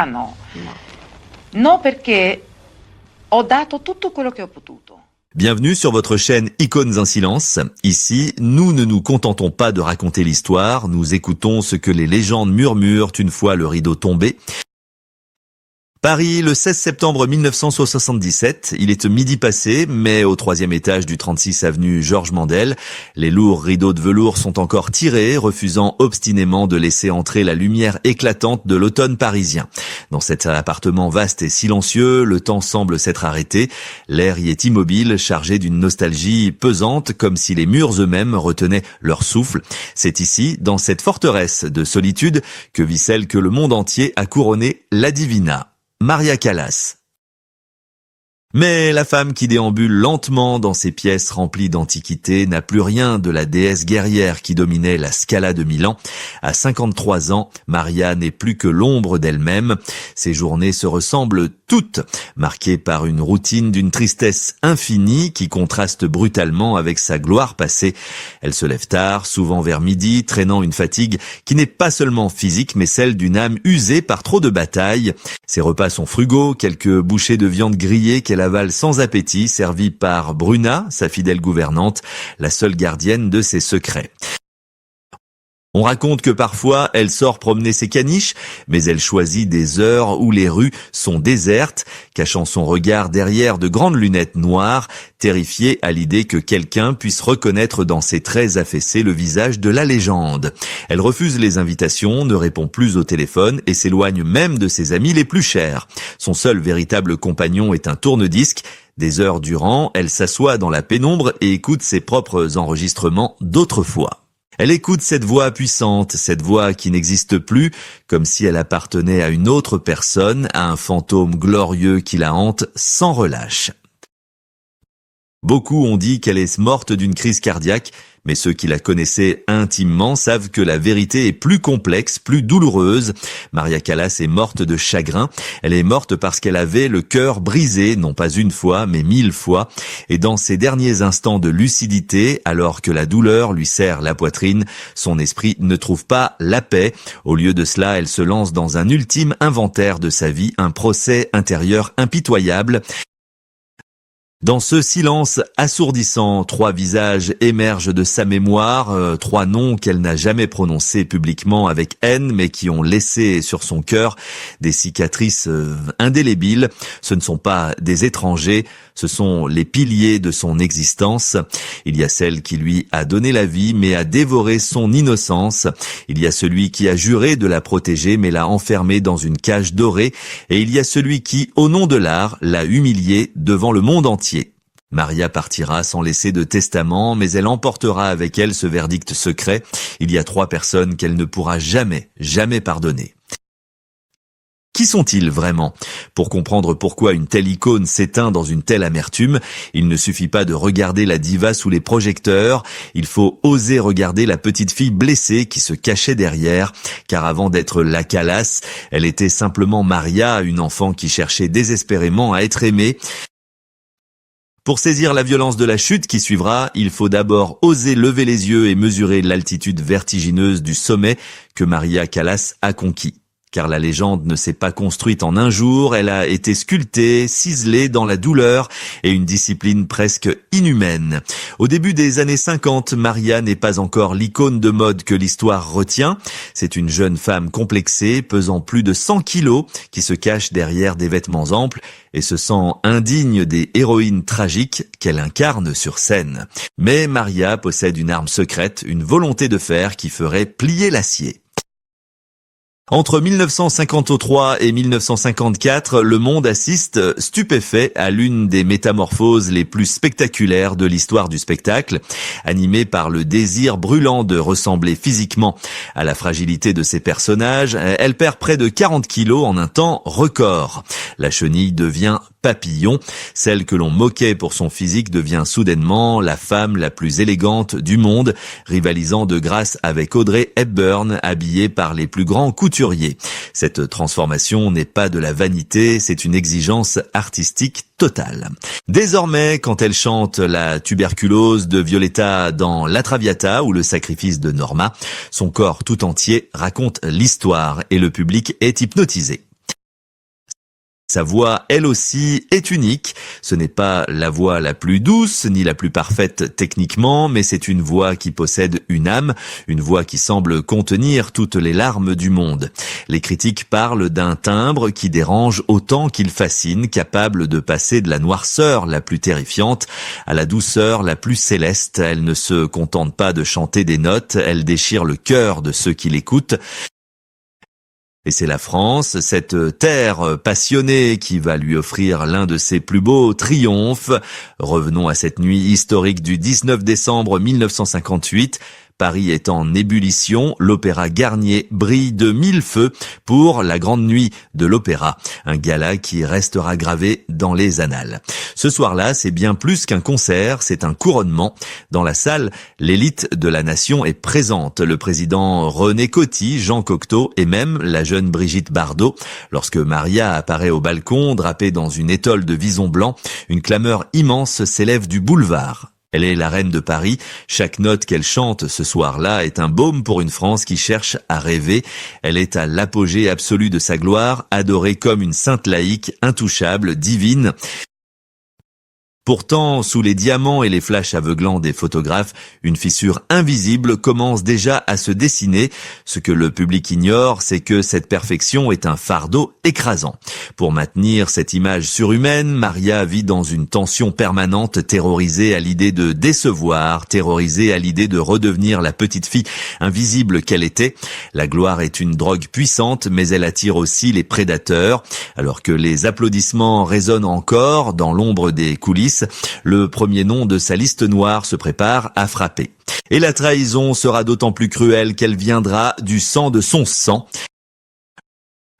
Ah no. No. No, perché ho dato tutto quello che ho potuto. Bienvenue sur votre chaîne Icônes en silence. Ici, nous ne nous contentons pas de raconter l'histoire, nous écoutons ce que les légendes murmurent une fois le rideau tombé. Paris, le 16 septembre 1977, il est midi passé, mais au 3e étage du 36 avenue Georges Mandel, les lourds rideaux de velours sont encore tirés, refusant obstinément de laisser entrer la lumière éclatante de l'automne parisien. Dans cet appartement vaste et silencieux, le temps semble s'être arrêté, l'air y est immobile, chargé d'une nostalgie pesante, comme si les murs eux-mêmes retenaient leur souffle. C'est ici, dans cette forteresse de solitude, que vit celle que le monde entier a couronnée la Divina. Maria Callas. Mais la femme qui déambule lentement dans ces pièces remplies d'antiquités n'a plus rien de la déesse guerrière qui dominait la Scala de Milan. À 53 ans, Maria n'est plus que l'ombre d'elle-même. Ses journées se ressemblent toutes, marquées par une routine d'une tristesse infinie qui contraste brutalement avec sa gloire passée. Elle se lève tard, souvent vers midi, traînant une fatigue qui n'est pas seulement physique mais celle d'une âme usée par trop de batailles. Ses repas sont frugaux, quelques bouchées de viande grillée qu'elle avale sans appétit, servie par Bruna, sa fidèle gouvernante, la seule gardienne de ses secrets. On raconte que parfois elle sort promener ses caniches, mais elle choisit des heures où les rues sont désertes, cachant son regard derrière de grandes lunettes noires, terrifiée à l'idée que quelqu'un puisse reconnaître dans ses traits affaissés le visage de la légende. Elle refuse les invitations, ne répond plus au téléphone et s'éloigne même de ses amis les plus chers. Son seul véritable compagnon est un tourne-disque. Des heures durant, elle s'assoit dans la pénombre et écoute ses propres enregistrements d'autrefois. Elle écoute cette voix puissante, cette voix qui n'existe plus, comme si elle appartenait à une autre personne, à un fantôme glorieux qui la hante sans relâche. Beaucoup ont dit qu'elle est morte d'une crise cardiaque, mais ceux qui la connaissaient intimement savent que la vérité est plus complexe, plus douloureuse. Maria Callas est morte de chagrin. Elle est morte parce qu'elle avait le cœur brisé, non pas une fois, mais 1000 fois. Et dans ses derniers instants de lucidité, alors que la douleur lui serre la poitrine, son esprit ne trouve pas la paix. Au lieu de cela, elle se lance dans un ultime inventaire de sa vie, un procès intérieur impitoyable. Dans ce silence assourdissant, 3 visages émergent de sa mémoire, 3 noms qu'elle n'a jamais prononcés publiquement avec haine, mais qui ont laissé sur son cœur des cicatrices indélébiles. Ce ne sont pas des étrangers, ce sont les piliers de son existence. Il y a celle qui lui a donné la vie, mais a dévoré son innocence. Il y a celui qui a juré de la protéger, mais l'a enfermée dans une cage dorée. Et il y a celui qui, au nom de l'art, l'a humiliée devant le monde entier. Maria partira sans laisser de testament, mais elle emportera avec elle ce verdict secret. Il y a 3 personnes qu'elle ne pourra jamais pardonner. Qui sont-ils vraiment? Pour comprendre pourquoi une telle icône s'éteint dans une telle amertume, il ne suffit pas de regarder la diva sous les projecteurs, il faut oser regarder la petite fille blessée qui se cachait derrière, car avant d'être la Callas, elle était simplement Maria, une enfant qui cherchait désespérément à être aimée. Pour saisir la violence de la chute qui suivra, il faut d'abord oser lever les yeux et mesurer l'altitude vertigineuse du sommet que Maria Callas a conquis. Car la légende ne s'est pas construite en un jour, elle a été sculptée, ciselée dans la douleur et une discipline presque inhumaine. Au début des années 50, Maria n'est pas encore l'icône de mode que l'histoire retient. C'est une jeune femme complexée, pesant plus de 100 kilos, qui se cache derrière des vêtements amples et se sent indigne des héroïnes tragiques qu'elle incarne sur scène. Mais Maria possède une arme secrète, une volonté de fer qui ferait plier l'acier. Entre 1953 et 1954, le monde assiste, stupéfait, à l'une des métamorphoses les plus spectaculaires de l'histoire du spectacle. Animée par le désir brûlant de ressembler physiquement à la fragilité de ses personnages, elle perd près de 40 kilos en un temps record. La chenille devient papillon. Celle que l'on moquait pour son physique devient soudainement la femme la plus élégante du monde, rivalisant de grâce avec Audrey Hepburn, habillée par les plus grands couturiers. Cette transformation n'est pas de la vanité, c'est une exigence artistique totale. Désormais, quand elle chante la tuberculose de Violetta dans La Traviata ou le sacrifice de Norma, son corps tout entier raconte l'histoire et le public est hypnotisé. Sa voix, elle aussi, est unique. Ce n'est pas la voix la plus douce, ni la plus parfaite techniquement, mais c'est une voix qui possède une âme, une voix qui semble contenir toutes les larmes du monde. Les critiques parlent d'un timbre qui dérange autant qu'il fascine, capable de passer de la noirceur la plus terrifiante à la douceur la plus céleste. Elle ne se contente pas de chanter des notes, elle déchire le cœur de ceux qui l'écoutent. Et c'est la France, cette terre passionnée, qui va lui offrir l'un de ses plus beaux triomphes. Revenons à cette nuit historique du 19 décembre 1958. Paris est en ébullition, l'Opéra Garnier brille de mille feux pour la grande nuit de l'opéra, un gala qui restera gravé dans les annales. Ce soir-là, c'est bien plus qu'un concert, c'est un couronnement. Dans la salle, l'élite de la nation est présente, le président René Coty, Jean Cocteau et même la jeune Brigitte Bardot. Lorsque Maria apparaît au balcon, drapée dans une étole de vison blanc, une clameur immense s'élève du boulevard. Elle est la reine de Paris. Chaque note qu'elle chante ce soir-là est un baume pour une France qui cherche à rêver. Elle est à l'apogée absolu de sa gloire, adorée comme une sainte laïque, intouchable, divine. Pourtant, sous les diamants et les flashs aveuglants des photographes, une fissure invisible commence déjà à se dessiner. Ce que le public ignore, c'est que cette perfection est un fardeau écrasant. Pour maintenir cette image surhumaine, Maria vit dans une tension permanente, terrorisée à l'idée de décevoir, terrorisée à l'idée de redevenir la petite fille invisible qu'elle était. La gloire est une drogue puissante, mais elle attire aussi les prédateurs. Alors que les applaudissements résonnent encore dans l'ombre des coulisses, le premier nom de sa liste noire se prépare à frapper. Et la trahison sera d'autant plus cruelle qu'elle viendra du sang de son sang.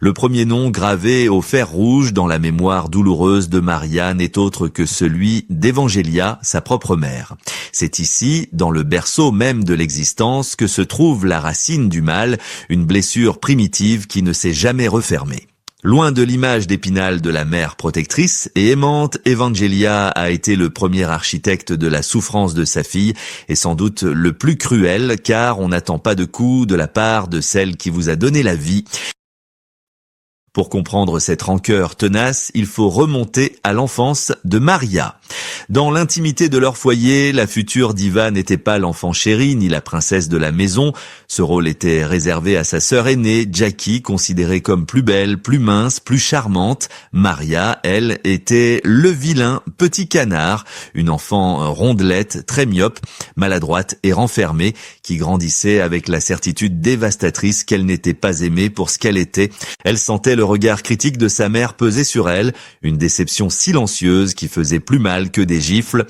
Le premier nom gravé au fer rouge dans la mémoire douloureuse de Maria n'est autre que celui d'Evangelia, sa propre mère. C'est ici, dans le berceau même de l'existence, que se trouve la racine du mal, une blessure primitive qui ne s'est jamais refermée. Loin de l'image d'Épinal de la mère protectrice et aimante, Evangelia a été le premier architecte de la souffrance de sa fille et sans doute le plus cruel, car on n'attend pas de coups de la part de celle qui vous a donné la vie. Pour comprendre cette rancœur tenace, il faut remonter à l'enfance de Maria. Dans l'intimité de leur foyer, la future diva n'était pas l'enfant chéri ni la princesse de la maison. Ce rôle était réservé à sa sœur aînée, Jackie, considérée comme plus belle, plus mince, plus charmante. Maria, elle, était le vilain petit canard, une enfant rondelette, très myope, maladroite et renfermée, qui grandissait avec la certitude dévastatrice qu'elle n'était pas aimée pour ce qu'elle était. Elle sentait le regard critique de sa mère peser sur elle, une déception silencieuse qui faisait plus mal que des gifles.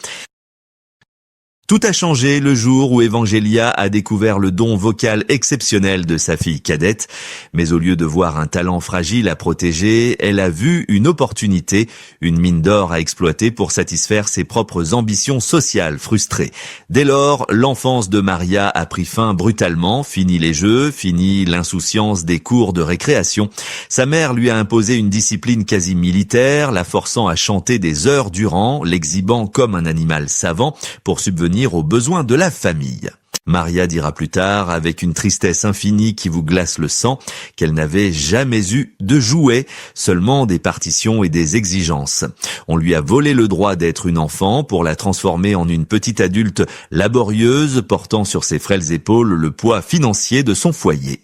Tout a changé le jour où Evangelia a découvert le don vocal exceptionnel de sa fille cadette. Mais au lieu de voir un talent fragile à protéger, elle a vu une opportunité, une mine d'or à exploiter pour satisfaire ses propres ambitions sociales frustrées. Dès lors, l'enfance de Maria a pris fin brutalement, fini les jeux, fini l'insouciance des cours de récréation. Sa mère lui a imposé une discipline quasi militaire, la forçant à chanter des heures durant, l'exhibant comme un animal savant pour subvenir aux besoins de la famille. Maria dira plus tard, avec une tristesse infinie qui vous glace le sang, qu'elle n'avait jamais eu de jouets, seulement des partitions et des exigences. On lui a volé le droit d'être une enfant pour la transformer en une petite adulte laborieuse, portant sur ses frêles épaules le poids financier de son foyer.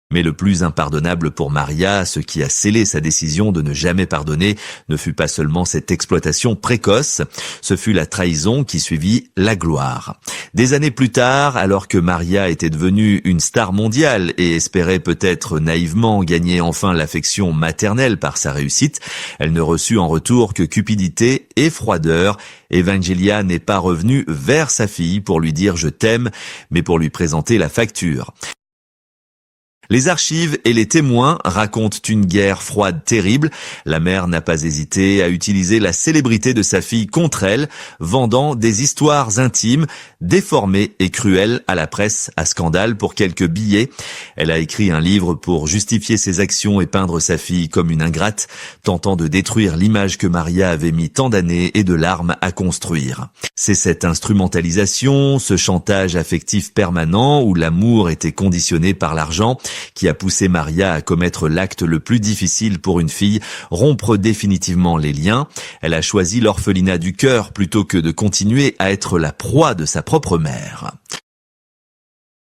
Mais le plus impardonnable pour Maria, ce qui a scellé sa décision de ne jamais pardonner, ne fut pas seulement cette exploitation précoce, ce fut la trahison qui suivit la gloire. Des années plus tard, alors que Maria était devenue une star mondiale et espérait peut-être naïvement gagner enfin l'affection maternelle par sa réussite, elle ne reçut en retour que cupidité et froideur. Evangelia n'est pas revenue vers sa fille pour lui dire « je t'aime », mais pour lui présenter la facture. Les archives et les témoins racontent une guerre froide terrible. La mère n'a pas hésité à utiliser la célébrité de sa fille contre elle, vendant des histoires intimes, déformées et cruelles à la presse, à scandale pour quelques billets. Elle a écrit un livre pour justifier ses actions et peindre sa fille comme une ingrate, tentant de détruire l'image que Maria avait mis tant d'années et de larmes à construire. C'est cette instrumentalisation, ce chantage affectif permanent où l'amour était conditionné par l'argent, qui a poussé Maria à commettre l'acte le plus difficile pour une fille, rompre définitivement les liens. Elle a choisi l'orphelinat du cœur plutôt que de continuer à être la proie de sa propre mère.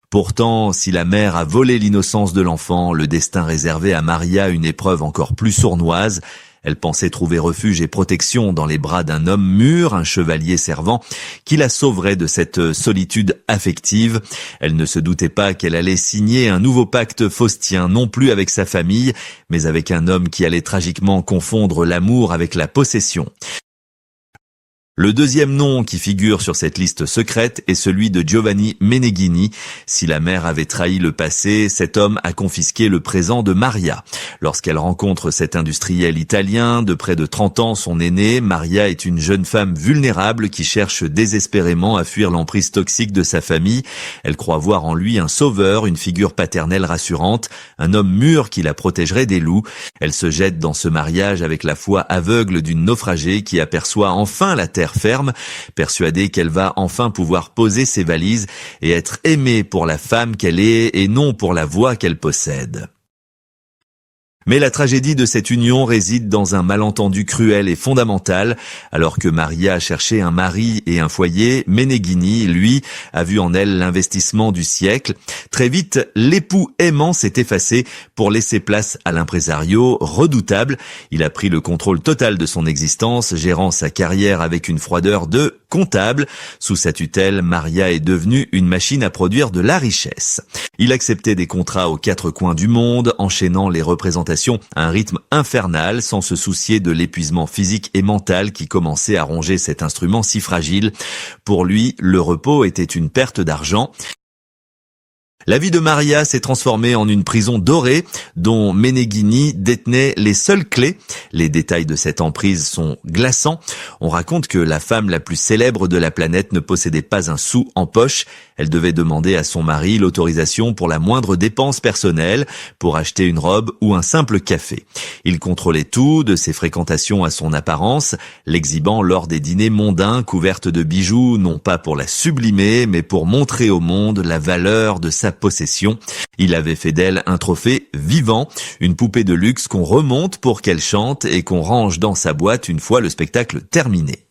Pourtant, si la mère a volé l'innocence de l'enfant, le destin réservait à Maria une épreuve encore plus sournoise. Elle pensait trouver refuge et protection dans les bras d'un homme mûr, un chevalier servant, qui la sauverait de cette solitude affective. Elle ne se doutait pas qu'elle allait signer un nouveau pacte faustien, non plus avec sa famille, mais avec un homme qui allait tragiquement confondre l'amour avec la possession. Le deuxième nom qui figure sur cette liste secrète est celui de Giovanni Meneghini. Si la mère avait trahi le passé, cet homme a confisqué le présent de Maria. Lorsqu'elle rencontre cet industriel italien de près de 30 ans, son aîné, Maria est une jeune femme vulnérable qui cherche désespérément à fuir l'emprise toxique de sa famille. Elle croit voir en lui un sauveur, une figure paternelle rassurante, un homme mûr qui la protégerait des loups. Elle se jette dans ce mariage avec la foi aveugle d'une naufragée qui aperçoit enfin la terre ferme, persuadée qu'elle va enfin pouvoir poser ses valises et être aimée pour la femme qu'elle est et non pour la voix qu'elle possède. Mais la tragédie de cette union réside dans un malentendu cruel et fondamental. Alors que Maria cherchait un mari et un foyer, Meneghini, lui, a vu en elle l'investissement du siècle. Très vite, l'époux aimant s'est effacé pour laisser place à l'impresario redoutable. Il a pris le contrôle total de son existence, gérant sa carrière avec une froideur de comptable. Sous sa tutelle, Maria est devenue une machine à produire de la richesse. Il acceptait des contrats aux quatre coins du monde, enchaînant les représentations à un rythme infernal, sans se soucier de l'épuisement physique et mental qui commençait à ronger cet instrument si fragile. Pour lui, le repos était une perte d'argent. La vie de Maria s'est transformée en une prison dorée dont Meneghini détenait les seules clés. Les détails de cette emprise sont glaçants. On raconte que la femme la plus célèbre de la planète ne possédait pas un sou en poche. Elle devait demander à son mari l'autorisation pour la moindre dépense personnelle, pour acheter une robe ou un simple café. Il contrôlait tout, de ses fréquentations à son apparence, l'exhibant lors des dîners mondains couvertes de bijoux, non pas pour la sublimer, mais pour montrer au monde la valeur de sa possession. Il avait fait d'elle un trophée vivant, une poupée de luxe qu'on remonte pour qu'elle chante et qu'on range dans sa boîte une fois le spectacle terminé.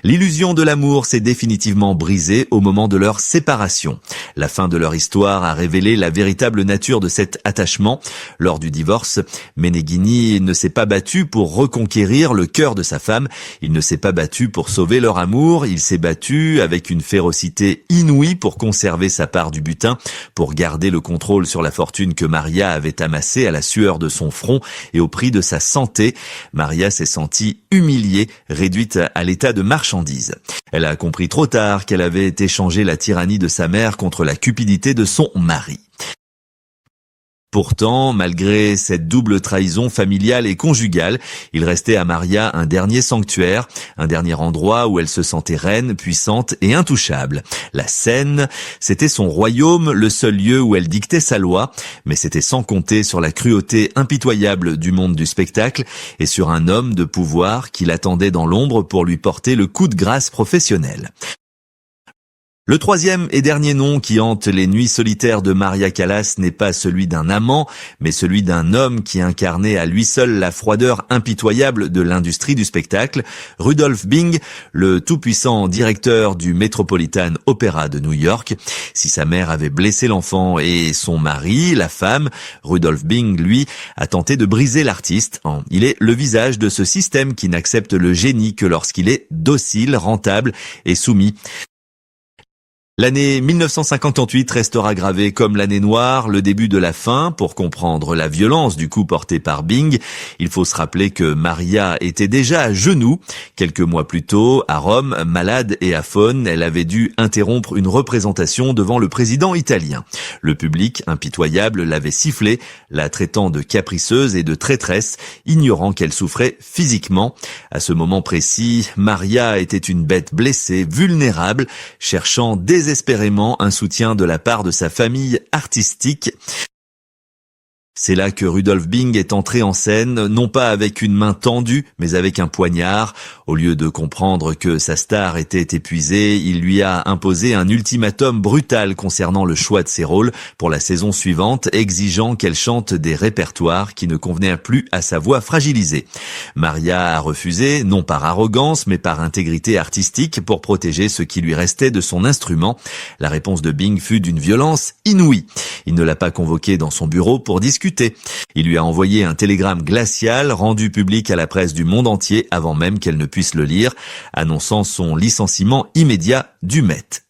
L'illusion de l'amour s'est définitivement brisée au moment de leur séparation. La fin de leur histoire a révélé la véritable nature de cet attachement. Lors du divorce, Meneghini ne s'est pas battu pour reconquérir le cœur de sa femme. Il ne s'est pas battu pour sauver leur amour. Il s'est battu avec une férocité inouïe pour conserver sa part du butin, pour garder le contrôle sur la fortune que Maria avait amassée à la sueur de son front et au prix de sa santé. Maria s'est sentie humiliée, réduite à l'état de marchandise. Elle a compris trop tard qu'elle avait échangé la tyrannie de sa mère contre la cupidité de son mari. Pourtant, malgré cette double trahison familiale et conjugale, il restait à Maria un dernier sanctuaire, un dernier endroit où elle se sentait reine, puissante et intouchable. La scène, c'était son royaume, le seul lieu où elle dictait sa loi, mais c'était sans compter sur la cruauté impitoyable du monde du spectacle et sur un homme de pouvoir qui l'attendait dans l'ombre pour lui porter le coup de grâce professionnel. Le troisième et dernier nom qui hante les nuits solitaires de Maria Callas n'est pas celui d'un amant, mais celui d'un homme qui incarnait à lui seul la froideur impitoyable de l'industrie du spectacle, Rudolph Bing, le tout-puissant directeur du Metropolitan Opera de New York. Si sa mère avait blessé l'enfant et son mari, la femme, Rudolph Bing, lui, a tenté de briser l'artiste. Il est le visage de ce système qui n'accepte le génie que lorsqu'il est docile, rentable et soumis. L'année 1958 restera gravée comme l'année noire, le début de la fin. Pour comprendre la violence du coup porté par Bing, il faut se rappeler que Maria était déjà à genoux. Quelques mois plus tôt, à Rome, malade et aphone, elle avait dû interrompre une représentation devant le président italien. Le public, impitoyable, l'avait sifflée, la traitant de capriceuse et de traîtresse, ignorant qu'elle souffrait physiquement. À ce moment précis, Maria était une bête blessée, vulnérable, cherchant désespérément un soutien de la part de sa famille artistique. C'est là que Rudolf Bing est entré en scène, non pas avec une main tendue, mais avec un poignard. Au lieu de comprendre que sa star était épuisée, il lui a imposé un ultimatum brutal concernant le choix de ses rôles pour la saison suivante, exigeant qu'elle chante des répertoires qui ne convenaient plus à sa voix fragilisée. Maria a refusé, non par arrogance, mais par intégrité artistique pour protéger ce qui lui restait de son instrument. La réponse de Bing fut d'une violence inouïe. Il ne l'a pas convoquée dans son bureau pour discuter. Il lui a envoyé un télégramme glacial rendu public à la presse du monde entier avant même qu'elle ne puisse le lire, annonçant son licenciement immédiat du Met.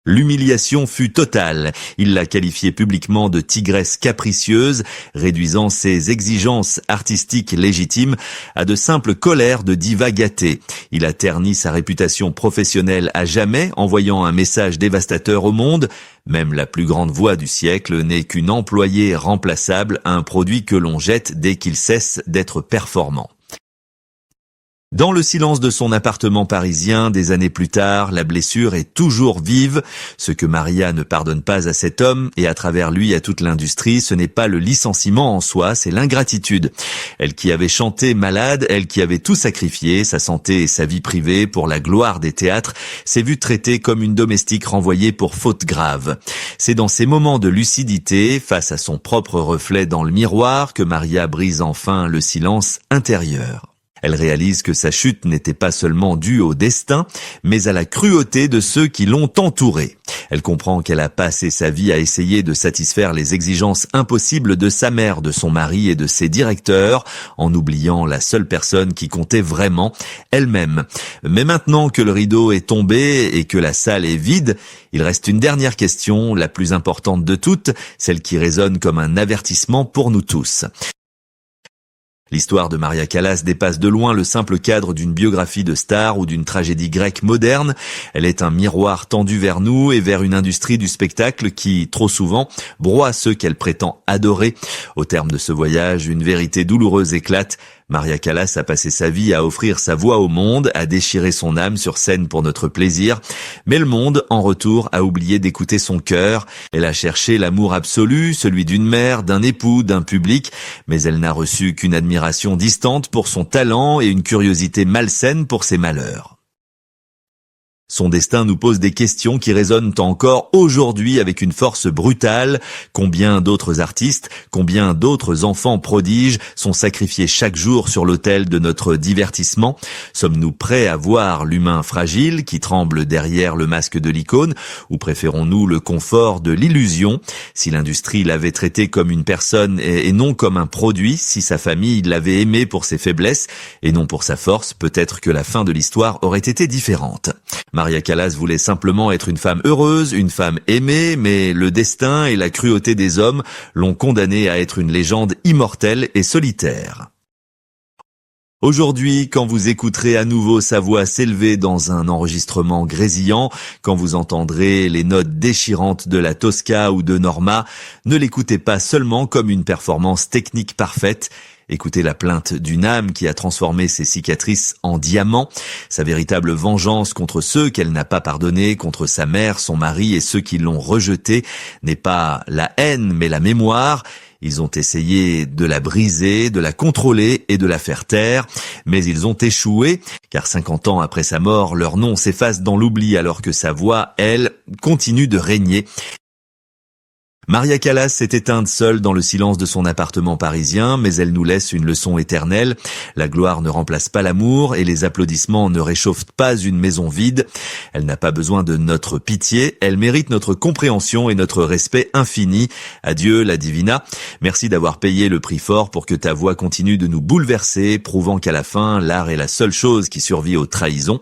L'humiliation fut totale. Il l'a qualifiée publiquement de tigresse capricieuse, réduisant ses exigences artistiques légitimes à de simples colères de diva gâtée. Il a terni sa réputation professionnelle à jamais, envoyant un message dévastateur au monde. Même la plus grande voix du siècle n'est qu'une employée remplaçable, un produit que l'on jette dès qu'il cesse d'être performant. Dans le silence de son appartement parisien, des années plus tard, la blessure est toujours vive. Ce que Maria ne pardonne pas à cet homme, et à travers lui à toute l'industrie, ce n'est pas le licenciement en soi, c'est l'ingratitude. Elle qui avait chanté malade, elle qui avait tout sacrifié, sa santé et sa vie privée, pour la gloire des théâtres, s'est vue traitée comme une domestique renvoyée pour faute grave. C'est dans ces moments de lucidité, face à son propre reflet dans le miroir, que Maria brise enfin le silence intérieur. Elle réalise que sa chute n'était pas seulement due au destin, mais à la cruauté de ceux qui l'ont entourée. Elle comprend qu'elle a passé sa vie à essayer de satisfaire les exigences impossibles de sa mère, de son mari et de ses directeurs, en oubliant la seule personne qui comptait vraiment, elle-même. Mais maintenant que le rideau est tombé et que la salle est vide, il reste une dernière question, la plus importante de toutes, celle qui résonne comme un avertissement pour nous tous. L'histoire de Maria Callas dépasse de loin le simple cadre d'une biographie de star ou d'une tragédie grecque moderne. Elle est un miroir tendu vers nous et vers une industrie du spectacle qui, trop souvent, broie ceux qu'elle prétend adorer. Au terme de ce voyage, une vérité douloureuse éclate. Maria Callas a passé sa vie à offrir sa voix au monde, à déchirer son âme sur scène pour notre plaisir. Mais le monde, en retour, a oublié d'écouter son cœur. Elle a cherché l'amour absolu, celui d'une mère, d'un époux, d'un public, mais elle n'a reçu qu'une admiration distante pour son talent et une curiosité malsaine pour ses malheurs. Son destin nous pose des questions qui résonnent encore aujourd'hui avec une force brutale. Combien d'autres artistes, combien d'autres enfants prodiges sont sacrifiés chaque jour sur l'autel de notre divertissement? Sommes-nous prêts à voir l'humain fragile qui tremble derrière le masque de l'icône, ou préférons-nous le confort de l'illusion? Si l'industrie l'avait traité comme une personne et non comme un produit, si sa famille l'avait aimé pour ses faiblesses et non pour sa force, peut-être que la fin de l'histoire aurait été différente. Maria Callas voulait simplement être une femme heureuse, une femme aimée, mais le destin et la cruauté des hommes l'ont condamnée à être une légende immortelle et solitaire. Aujourd'hui, quand vous écouterez à nouveau sa voix s'élever dans un enregistrement grésillant, quand vous entendrez les notes déchirantes de la Tosca ou de Norma, ne l'écoutez pas seulement comme une performance technique parfaite. Écoutez la plainte d'une âme qui a transformé ses cicatrices en diamants, sa véritable vengeance contre ceux qu'elle n'a pas pardonnés, contre sa mère, son mari et ceux qui l'ont rejetée, n'est pas la haine mais la mémoire. Ils ont essayé de la briser, de la contrôler et de la faire taire, mais ils ont échoué, car 50 ans après sa mort, leur nom s'efface dans l'oubli alors que sa voix, elle, continue de régner. Maria Callas s'est éteinte seule dans le silence de son appartement parisien, mais elle nous laisse une leçon éternelle. La gloire ne remplace pas l'amour et les applaudissements ne réchauffent pas une maison vide. Elle n'a pas besoin de notre pitié, elle mérite notre compréhension et notre respect infini. Adieu la Divina. Merci d'avoir payé le prix fort pour que ta voix continue de nous bouleverser, prouvant qu'à la fin, l'art est la seule chose qui survit aux trahisons.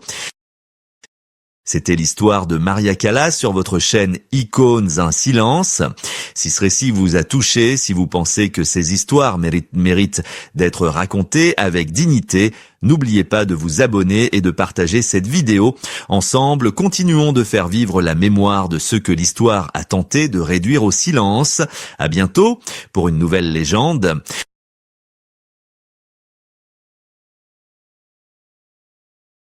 C'était l'histoire de Maria Callas sur votre chaîne Icônes un silence. Si ce récit vous a touché, si vous pensez que ces histoires méritent d'être racontées avec dignité, n'oubliez pas de vous abonner et de partager cette vidéo. Ensemble, continuons de faire vivre la mémoire de ceux que l'histoire a tenté de réduire au silence. À bientôt pour une nouvelle légende.